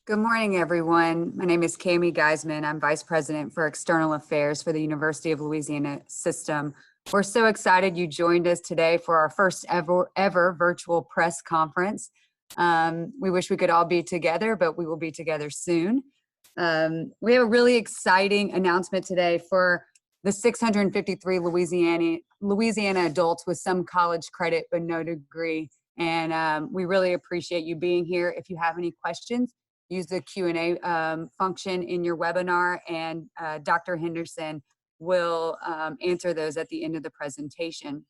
Good morning, everyone. My name is Cami Geisman. I'm Vice President for External Affairs for the University of Louisiana System. We're so excited you joined us today for our first ever virtual press conference. We wish we could all be together, but we will be together soon. We have a really exciting announcement today for the 653 Louisiana adults with some college credit but no degree. And we really appreciate you being here. If you have any questions, use the Q&A function in your webinar, and Dr. Henderson will answer those at the end of the presentation.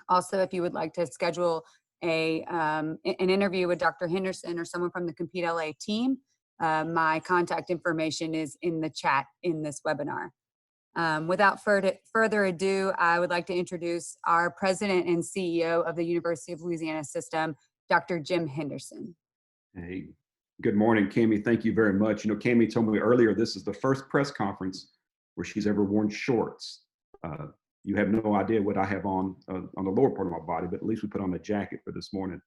Also, if you would like to schedule an interview with Dr. Henderson or someone from the Compete LA team, my contact information is in the chat in this webinar. Without further ado, I would like to introduce our President and CEO of the University of Louisiana System, Dr. Jim Henderson. Hey, good morning, Cami. Thank you very much. You know, Cami told me earlier this is the first press conference where she's ever worn shorts. You have no idea what I have on the lower part of my body, but at least we put on a jacket for this morning.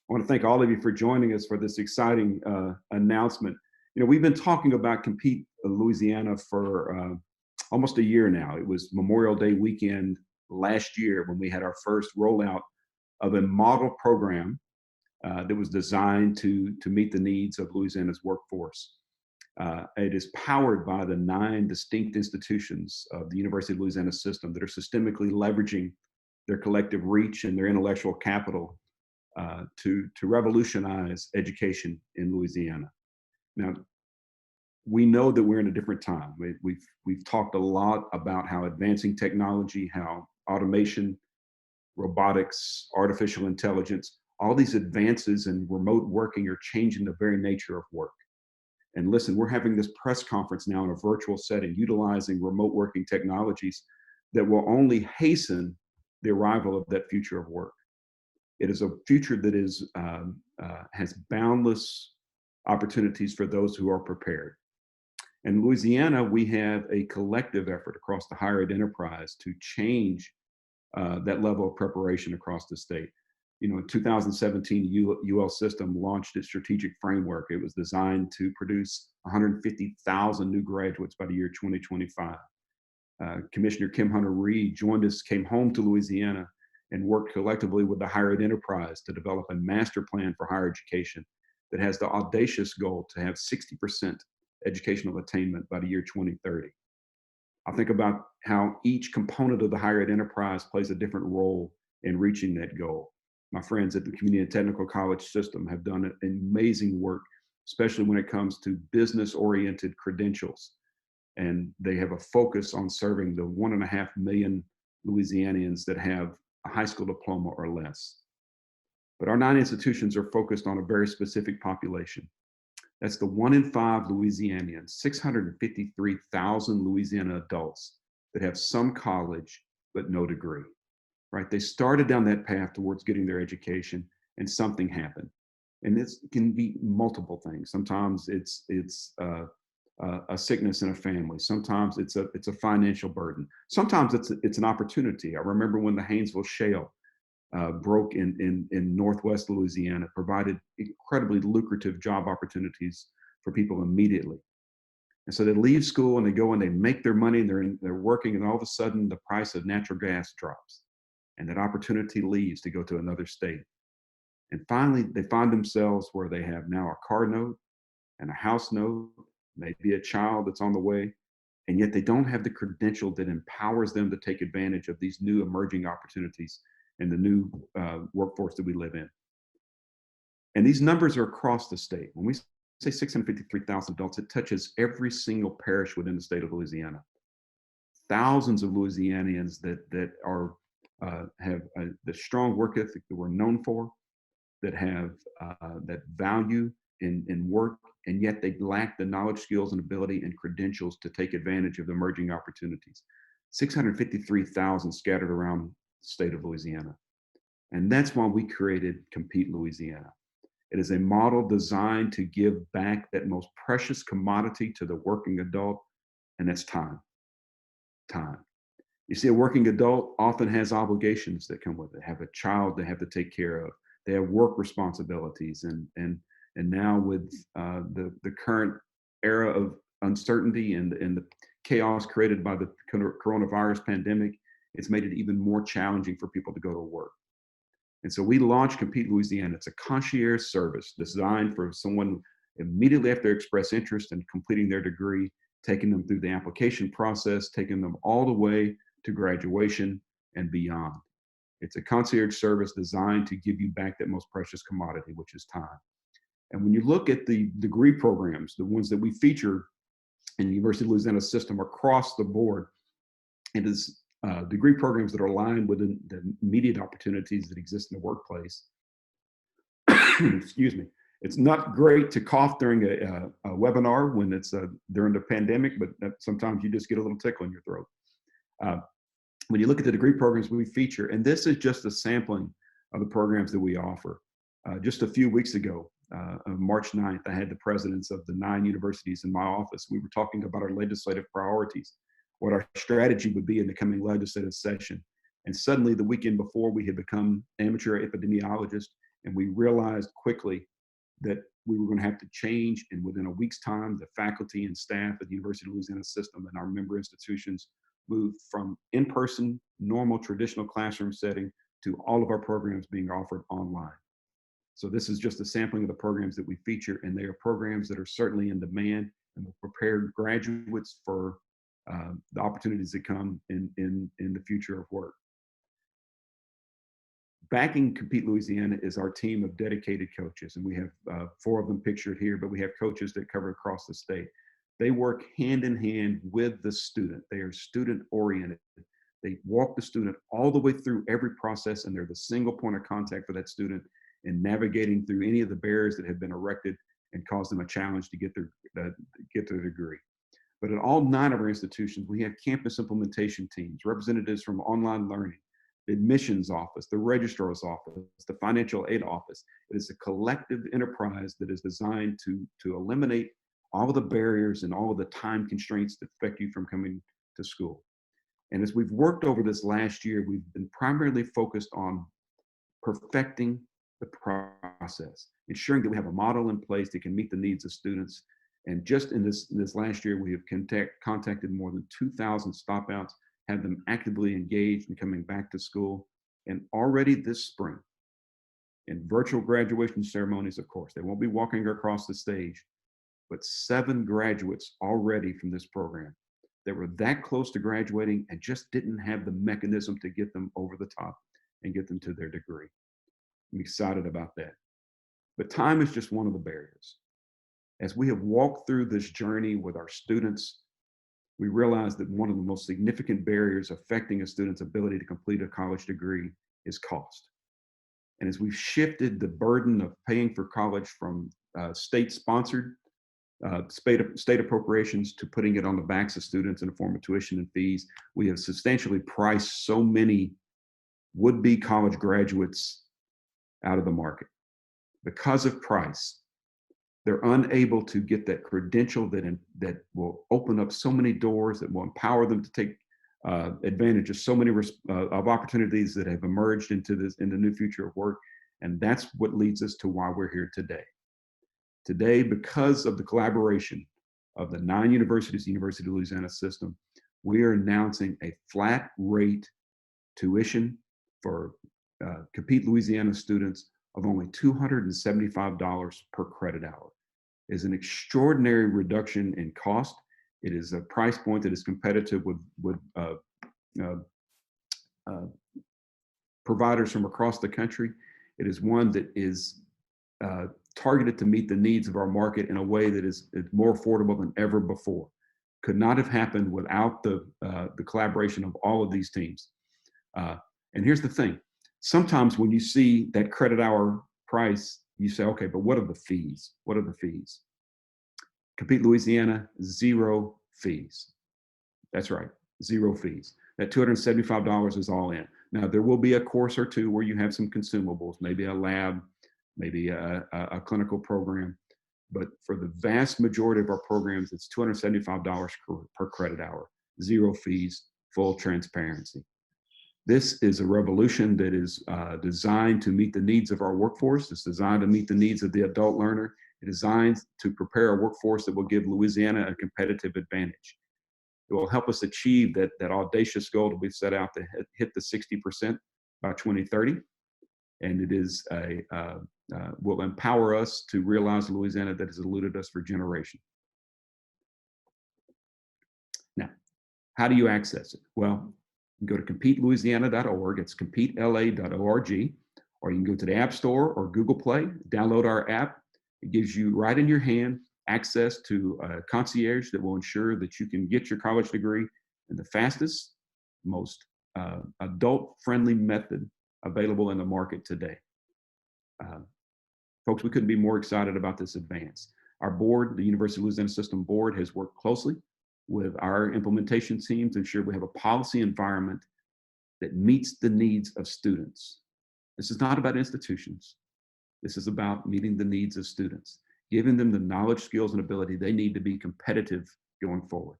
I want to thank all of you for joining us for this exciting announcement. You know, we've been talking about Compete Louisiana for almost a year now. It was Memorial Day weekend last year when we had our first rollout of a model program that was designed to meet the needs of Louisiana's workforce. It is powered by the 9 distinct institutions of the University of Louisiana system that are systemically leveraging their collective reach and their intellectual capital to revolutionize education in Louisiana. Now, we know that we're in a different time. We've talked a lot about how advancing technology, how automation, robotics, artificial intelligence, all these advances in remote working are changing the very nature of work. And listen, we're having this press conference now in a virtual setting, utilizing remote working technologies that will only hasten the arrival of that future of work. It is a future that has boundless opportunities for those who are prepared. In Louisiana, we have a collective effort across the higher ed enterprise to change that level of preparation across the state. You know, in 2017, UL System launched its strategic framework. It was designed to produce 150,000 new graduates by the year 2025. Commissioner Kim Hunter-Reid joined us, came home to Louisiana, and worked collectively with the higher ed enterprise to develop a master plan for higher education that has the audacious goal to have 60% educational attainment by the year 2030. I think about how each component of the higher ed enterprise plays a different role in reaching that goal. My friends at the Community and Technical College system have done amazing work, especially when it comes to business-oriented credentials. And they have a focus on serving the 1.5 million Louisianians that have a high school diploma or less. But our 9 institutions are focused on a very specific population. That's the 1 in 5 Louisianians, 653,000 Louisiana adults that have some college but no degree, right? They started down that path towards getting their education and something happened. And this can be multiple things. Sometimes it's a sickness in a family. Sometimes it's a financial burden. Sometimes it's an opportunity. I remember when the Haynesville Shale broke in Northwest Louisiana, provided incredibly lucrative job opportunities for people immediately. And so they leave school and they go and they make their money and they're working, and all of a sudden the price of natural gas drops and that opportunity leaves to go to another state. And finally, they find themselves where they have now a car note and a house note, maybe a child that's on the way, and yet they don't have the credential that empowers them to take advantage of these new emerging opportunities and the new workforce that we live in. And these numbers are across the state. When we say 653,000 adults, it touches every single parish within the state of Louisiana. Thousands of Louisianians that have the strong work ethic that we're known for, that have that value in work, and yet they lack the knowledge, skills, and ability and credentials to take advantage of the emerging opportunities. 653,000 scattered around the state of Louisiana. And that's why we created Compete Louisiana. It is a model designed to give back that most precious commodity to the working adult, and that's time. Time. You see, a working adult often has obligations that come with it. They have a child they have to take care of. They have work responsibilities, and And now with the current era of uncertainty and the chaos created by the coronavirus pandemic, it's made it even more challenging for people to go to work. And so we launched Compete Louisiana. It's a concierge service designed for someone immediately after they express interest in completing their degree, taking them through the application process, taking them all the way to graduation and beyond. It's a concierge service designed to give you back that most precious commodity, which is time. And when you look at the degree programs, the ones that we feature in the University of Louisiana system across the board, it is degree programs that are aligned with the immediate opportunities that exist in the workplace. Excuse me. It's not great to cough during a webinar when it's during the pandemic, but sometimes you just get a little tickle in your throat. When you look at the degree programs we feature, and this is just a sampling of the programs that we offer. Just a few weeks ago, on March 9th, I had the presidents of the 9 universities in my office. We were talking about our legislative priorities, what our strategy would be in the coming legislative session. And suddenly, the weekend before, we had become amateur epidemiologists, and we realized quickly that we were going to have to change. And within a week's time, the faculty and staff at the University of Louisiana system and our member institutions moved from in-person, normal, traditional classroom setting to all of our programs being offered online. So this is just a sampling of the programs that we feature, and they are programs that are certainly in demand and will prepare graduates for the opportunities that come in the future of work. Backing Compete Louisiana is our team of dedicated coaches, and we have 4 of them pictured here, but we have coaches that cover across the state. They work hand in hand with the student. They are student oriented. They walk the student all the way through every process, and they're the single point of contact for that student in navigating through any of the barriers that have been erected and cause them a challenge to get their degree. But at all 9 of our institutions, we have campus implementation teams, representatives from online learning, the admissions office, the registrar's office, the financial aid office. It is a collective enterprise that is designed to eliminate all of the barriers and all of the time constraints that affect you from coming to school. And as we've worked over this last year, we've been primarily focused on perfecting the process, ensuring that we have a model in place that can meet the needs of students. And just in this last year, we have contacted more than 2,000 stopouts, had them actively engaged in coming back to school. And already this spring, in virtual graduation ceremonies, of course, they won't be walking across the stage, but 7 graduates already from this program that were that close to graduating and just didn't have the mechanism to get them over the top and get them to their degree. I'm excited about that. But time is just one of the barriers. As we have walked through this journey with our students, we realize that one of the most significant barriers affecting a student's ability to complete a college degree is cost. And as we've shifted the burden of paying for college from state-sponsored state appropriations to putting it on the backs of students in the form of tuition and fees, we have substantially priced so many would-be college graduates out of the market. Because of price, they're unable to get that credential that will open up so many doors, that will empower them to take advantage of so many of opportunities that have emerged in the new future of work. And that's what leads us to why we're here today. Today, because of the collaboration of the 9 universities, the University of Louisiana system, we are announcing a flat rate tuition for Compete Louisiana students of only $275 per credit hour. It is an extraordinary reduction in cost. It is a price point that is competitive with providers from across the country. It is one that is targeted to meet the needs of our market in a way that is more affordable than ever before. Could not have happened without the collaboration of all of these teams. And here's the thing. Sometimes when you see that credit hour price, you say, okay, but what are the fees? What are the fees? Compete Louisiana, 0 fees. That's right, 0 fees. That $275 is all in. Now, there will be a course or two where you have some consumables, maybe a lab, maybe a clinical program. But for the vast majority of our programs, it's $275 per credit hour, 0 fees, full transparency. This is a revolution that is designed to meet the needs of our workforce. It's designed to meet the needs of the adult learner. designed to prepare a workforce that will give Louisiana a competitive advantage. It will help us achieve that audacious goal that we've set out to hit the 60% by 2030. And it is will empower us to realize Louisiana that has eluded us for generations. Now, how do you access it? Well, you can go to competelouisiana.org. It's competela.org. Or you can go to the App Store or Google Play, download our app. It gives you right in your hand access to a concierge that will ensure that you can get your college degree in the fastest, most adult-friendly method available in the market today. Folks, we couldn't be more excited about this advance. Our board, the University of Louisiana System Board, has worked closely with our implementation team to ensure we have a policy environment that meets the needs of students. This is not about institutions. This is about meeting the needs of students, giving them the knowledge, skills, and ability they need to be competitive going forward.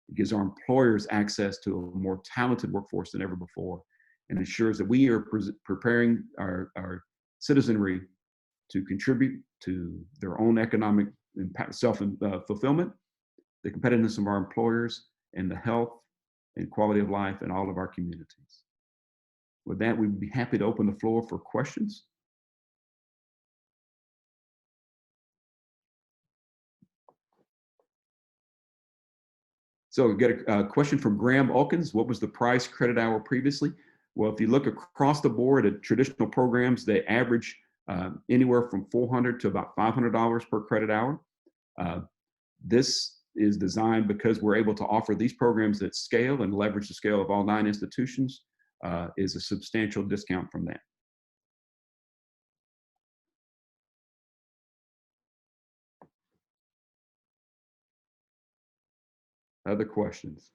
It gives our employers access to a more talented workforce than ever before, and ensures that we are preparing our citizenry to contribute to their own economic self-fulfillment, the competitiveness of our employers, and the health and quality of life in all of our communities. With that, we'd be happy to open the floor for questions. So we get a question from Graham Elkins. What was the price credit hour previously? Well, if you look across the board at traditional programs, they average anywhere from $400 to about $500 per credit hour. This is designed because we're able to offer these programs at scale and leverage the scale of all 9 institutions, is a substantial discount from that. Other questions?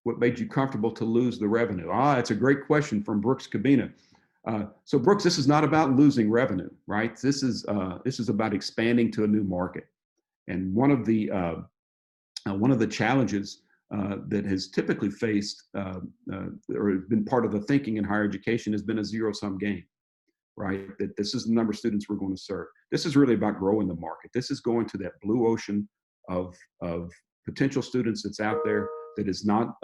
What made you comfortable to lose the revenue? That's a great question from Brooks Cabina. So Brooks, this is not about losing revenue, right? This is about expanding to a new market. And one of the challenges that has typically faced or been part of the thinking in higher education has been a zero-sum game, right? That this is the number of students we're going to serve. This is really about growing the market. This is going to that blue ocean of potential students that's out there that has not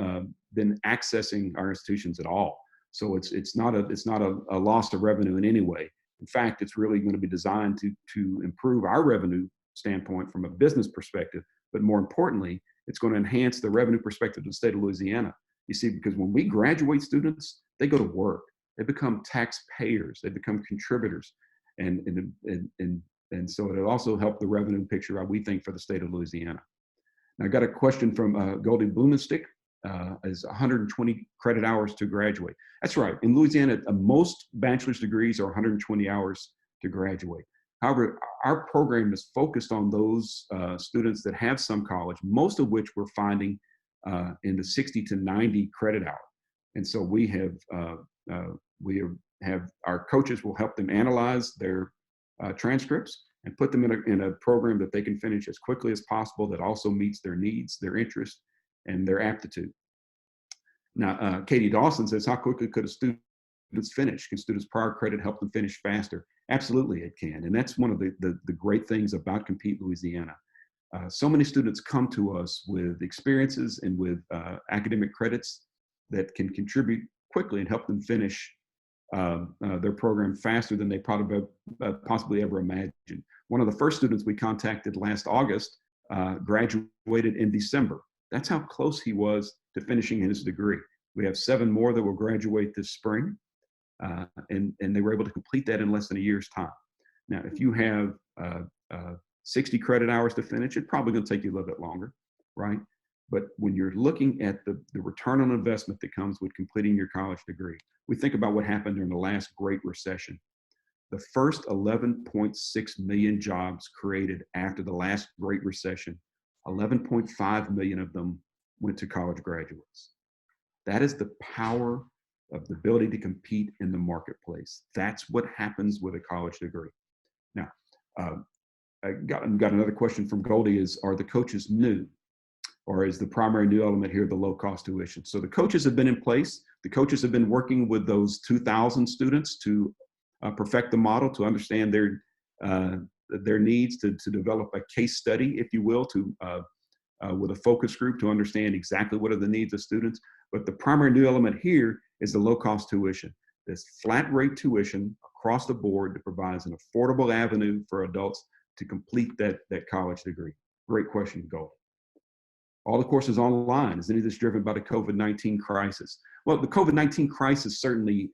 been accessing our institutions at all. So it's not a loss of revenue in any way. In fact, it's really going to be designed to improve our revenue standpoint from a business perspective, but more importantly, it's going to enhance the revenue perspective of the state of Louisiana. You see, because when we graduate students, they go to work, they become taxpayers, they become contributors, and so it'll also help the revenue picture, we think, for the state of Louisiana. Now, I got a question from Goldie Blumenstick. Is 120 credit hours to graduate. That's right. In Louisiana, most bachelor's degrees are 120 hours to graduate. However, our program is focused on those students that have some college, most of which we're finding in the 60 to 90 credit hour. And so we have our coaches will help them analyze their transcripts and put them in a program that they can finish as quickly as possible that also meets their needs, their interests, and their aptitude. Now, Katie Dawson says, how quickly could a student finish? Can students' prior credit help them finish faster? Absolutely, it can. And that's one of the great things about Compete Louisiana. So many students come to us with experiences and with academic credits that can contribute quickly and help them finish their program faster than they probably possibly ever imagined. One of the first students we contacted last August graduated in December. That's how close he was to finishing his degree. We have 7 more that will graduate this spring, and they were able to complete that in less than a year's time. Now, if you have 60 credit hours to finish, it's probably going to take you a little bit longer, right? But when you're looking at the return on investment that comes with completing your college degree, we think about what happened during the last Great Recession. The first 11.6 million jobs created after the last Great Recession, 11.5 million of them went to college graduates. That is the power of the ability to compete in the marketplace. That's what happens with a college degree. Now, I got another question from Goldie is, are the coaches new? or is the primary new element here the low cost tuition? So the coaches have been in place. The coaches have been working with those 2,000 students to perfect the model, to understand their needs, to develop a case study, if you will, with a focus group to understand exactly what are the needs of students. But the primary new element here is the low cost tuition. This flat rate tuition across the board that provides an affordable avenue for adults to complete that college degree. Great question, Gold. All the courses online. Is any of this driven by the COVID-19 crisis? Well, the COVID-19 crisis certainly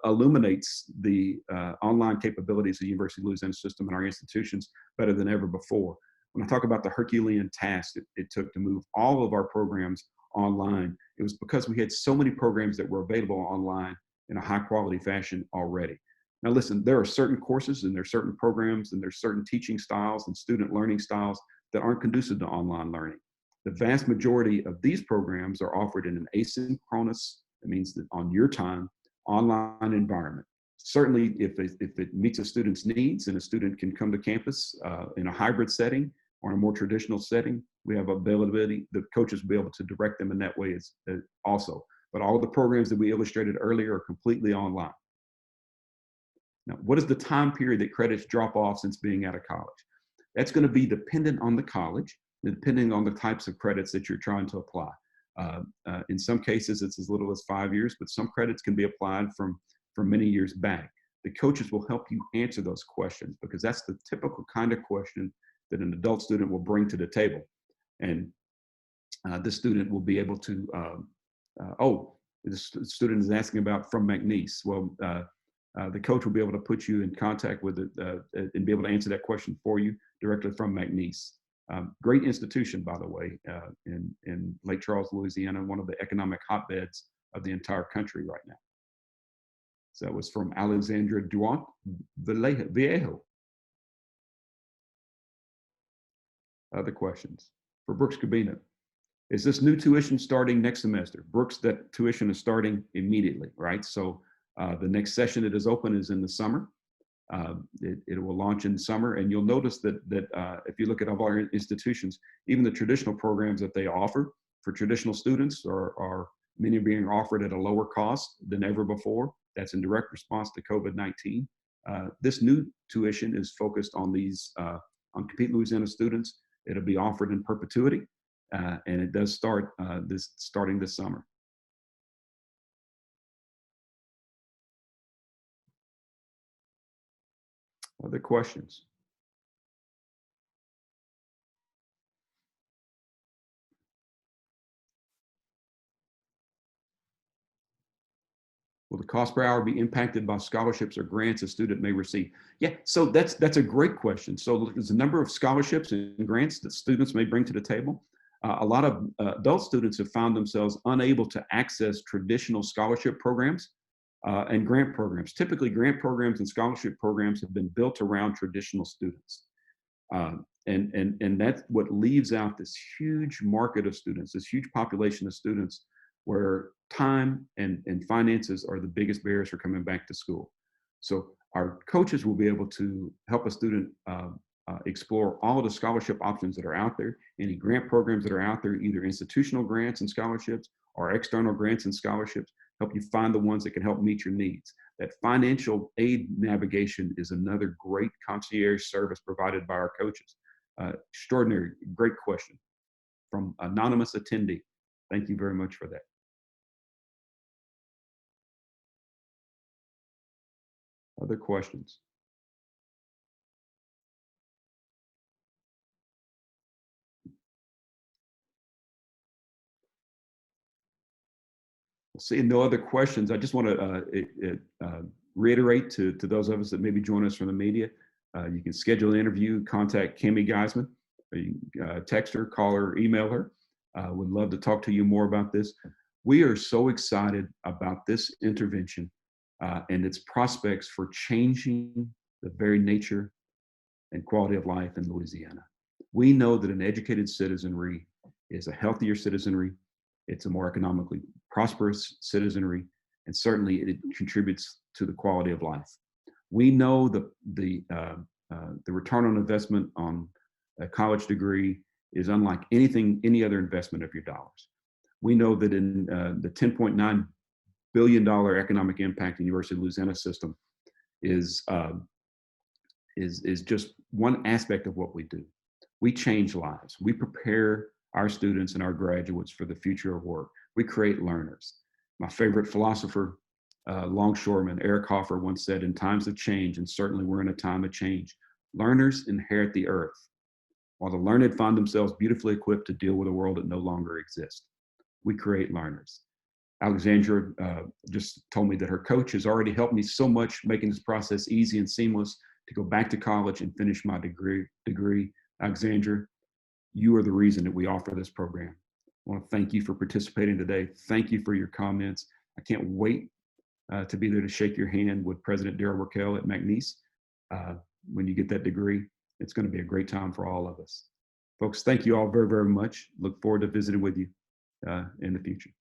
illuminates the online capabilities of the University of Louisiana system and our institutions better than ever before. When I talk about the Herculean task it took to move all of our programs online, it was because we had so many programs that were available online in a high quality fashion already. Now listen, there are certain courses and there are certain programs and there's certain teaching styles and student learning styles that aren't conducive to online learning. The vast majority of these programs are offered in an asynchronous, that means that on your time, online environment. Certainly, if it meets a student's needs and a student can come to campus in a hybrid setting or in a more traditional setting, we have availability, the coaches will be able to direct them in that way also. But all the programs that we illustrated earlier are completely online. Now, what is the time period that credits drop off since being out of college? That's going to be dependent on the college, depending on the types of credits that you're trying to apply. In some cases, it's as little as 5 years, but some credits can be applied from many years back. The coaches will help you answer those questions because that's the typical kind of question that an adult student will bring to the table. And this student will be able to, this student is asking about from McNeese. Well, the coach will be able to put you in contact with it and be able to answer that question for you directly from McNeese. Great institution, by the way, in Lake Charles, Louisiana, one of the economic hotbeds of the entire country right now. So that was from Alexandra Duant Viejo. Other questions? For Brooks Cabina. Is this new tuition starting next semester? Brooks, that tuition is starting immediately, right? So the next session that is open is in the summer. It will launch in summer, and you'll notice that if you look at all our institutions, even the traditional programs that they offer for traditional students are many are being offered at a lower cost than ever before. That's in direct response to COVID-19. This new tuition is focused on these on Compete Louisiana students. It'll be offered in perpetuity, and it does start starting this summer. Other questions? Will the cost per hour be impacted by scholarships or grants a student may receive? Yeah, so that's a great question. So there's a number of scholarships and grants that students may bring to the table. A lot of adult students have found themselves unable to access traditional scholarship programs and grant programs. Typically, grant programs and scholarship programs have been built around traditional students. And that's what leaves out this huge market of students, this huge population of students where time and finances are the biggest barriers for coming back to school. So our coaches will be able to help a student explore all of the scholarship options that are out there, any grant programs that are out there, either institutional grants and scholarships or external grants and scholarships, help you find the ones that can help meet your needs. That financial aid navigation is another great concierge service provided by our coaches. Extraordinary, great question from anonymous attendee. Thank you very much for that. Other questions? Seeing no other questions, I just want to reiterate to those of us that maybe join us from the media, you can schedule an interview, contact Cami Geisman, or you can text her, call her, email her. Would love to talk to you more about this. We are so excited about this intervention and its prospects for changing the very nature and quality of life in Louisiana. We know that an educated citizenry is a healthier citizenry, it's a more economically prosperous citizenry, and certainly it contributes to the quality of life. We know the return on investment on a college degree is unlike any other investment of your dollars. We know that in the $10.9 billion economic impact the University of Louisiana system is just one aspect of what we do. We change lives. We prepare our students and our graduates for the future of work. We create learners. My favorite philosopher, longshoreman Eric Hoffer, once said, in times of change, and certainly we're in a time of change, learners inherit the earth, while the learned find themselves beautifully equipped to deal with a world that no longer exists. We create learners. Alexandra just told me that her coach has already helped me so much, making this process easy and seamless to go back to college and finish my degree. Alexandra, you are the reason that we offer this program. I want to thank you for participating today. Thank you for your comments. I can't wait to be there to shake your hand with President Darrell Raquel at McNeese when you get that degree. It's going to be a great time for all of us. Folks, thank you all very, very much. Look forward to visiting with you in the future.